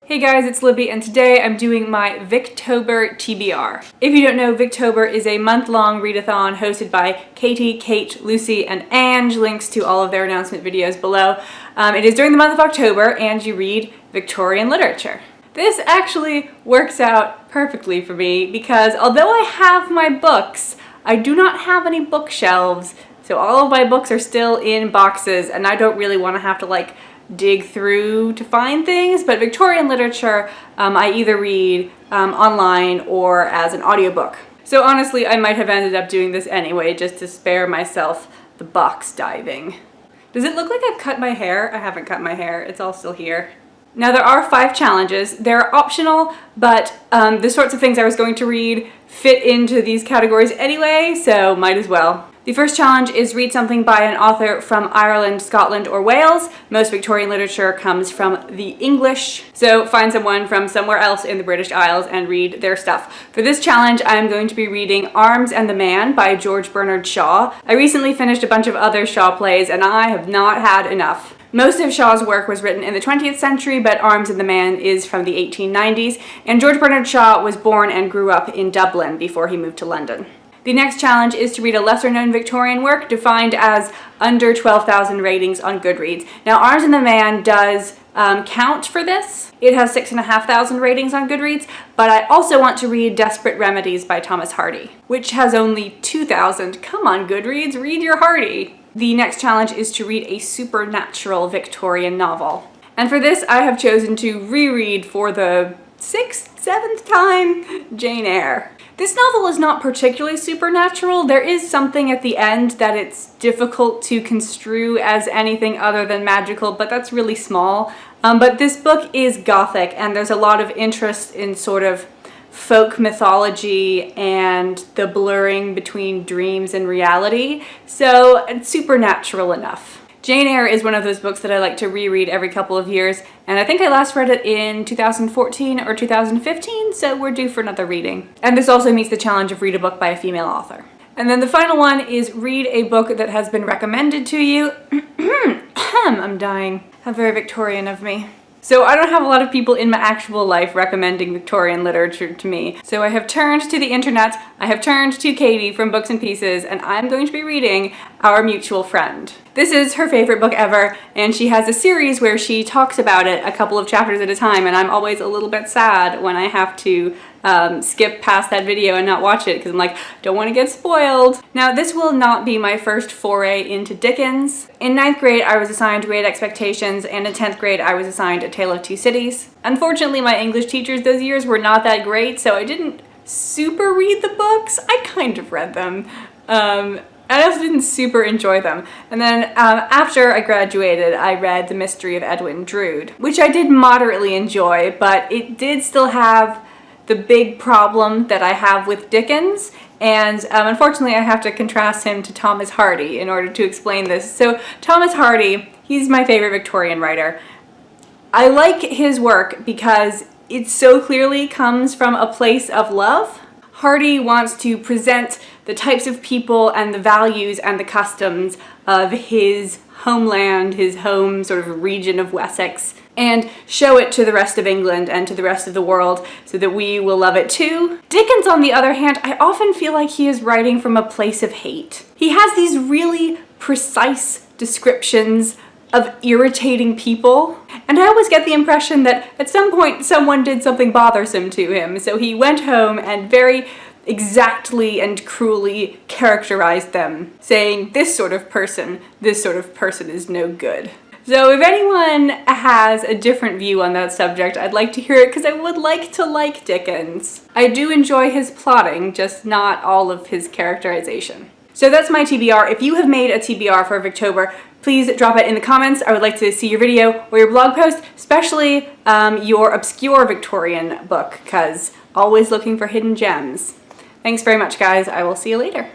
Hey guys, it's Libby, and today I'm doing my Victober TBR. If you don't know, Victober is a month-long readathon hosted by Katie, Kate, Lucy, and Ange. Links to all of their announcement videos below. It is during the month of October, and you read Victorian literature. This actually works out perfectly for me because although I have my books, I do not have any bookshelves. So all of my books are still in boxes, and I don't really want to have to dig through to find things, but Victorian literature I either read online or as an audiobook. So honestly, I might have ended up doing this anyway just to spare myself the box diving. Does it look like I've cut my hair? I haven't cut my hair, it's all still here. Now there are 5 challenges. They're optional, but the sorts of things I was going to read fit into these categories anyway, so might as well. The first challenge is read something by an author from Ireland, Scotland, or Wales. Most Victorian literature comes from the English, so find someone from somewhere else in the British Isles and read their stuff. For this challenge, I'm going to be reading Arms and the Man by George Bernard Shaw. I recently finished a bunch of other Shaw plays, and I have not had enough. Most of Shaw's work was written in the 20th century, but Arms and the Man is from the 1890s, and George Bernard Shaw was born and grew up in Dublin before he moved to London. The next challenge is to read a lesser-known Victorian work defined as under 12,000 ratings on Goodreads. Now, Arms and the Man does count for this. It has 6,500 ratings on Goodreads, but I also want to read Desperate Remedies by Thomas Hardy, which has only 2,000. Come on, Goodreads, read your Hardy. The next challenge is to read a supernatural Victorian novel. And for this, I have chosen to reread for the 6th, 7th time, Jane Eyre. This novel is not particularly supernatural. There is something at the end that it's difficult to construe as anything other than magical, but that's really small. But this book is Gothic, and there's a lot of interest in sort of folk mythology and the blurring between dreams and reality, so it's supernatural enough. Jane Eyre is one of those books that I like to reread every couple of years, and I think I last read it in 2014 or 2015, so we're due for another reading. And this also meets the challenge of read a book by a female author. And then the final one is read a book that has been recommended to you. I'm dying. How very Victorian of me. So I don't have a lot of people in my actual life recommending Victorian literature to me. So I have turned to the internet, I have turned to Katie from Books and Pieces, and I'm going to be reading Our Mutual Friend. This is her favorite book ever, and she has a series where she talks about it a couple of chapters at a time, and I'm always a little bit sad when I have to skip past that video and not watch it because I'm like, don't want to get spoiled. Now, this will not be my first foray into Dickens. In 9th grade, I was assigned Great Expectations, and in 10th grade, I was assigned A Tale of Two Cities. Unfortunately, my English teachers those years were not that great, so I didn't super read the books. I kind of read them. I also didn't super enjoy them. And then after I graduated, I read The Mystery of Edwin Drood, which I did moderately enjoy, but it did still have the big problem that I have with Dickens, and unfortunately I have to contrast him to Thomas Hardy in order to explain this. So Thomas Hardy, he's my favorite Victorian writer. I like his work because it so clearly comes from a place of love. Hardy wants to present the types of people and the values and the customs of his homeland, his home sort of region of Wessex, and show it to the rest of England and to the rest of the world so that we will love it too. Dickens, on the other hand, I often feel like he is writing from a place of hate. He has these really precise descriptions of irritating people, and I always get the impression that at some point someone did something bothersome to him, so he went home and very exactly and cruelly characterized them, saying this sort of person is no good. So if anyone has a different view on that subject, I'd like to hear it because I would like to like Dickens. I do enjoy his plotting, just not all of his characterization. So that's my TBR. If you have made a TBR for Victober, please drop it in the comments. I would like to see your video or your blog post, especially your obscure Victorian book, because always looking for hidden gems. Thanks very much, guys. I will see you later.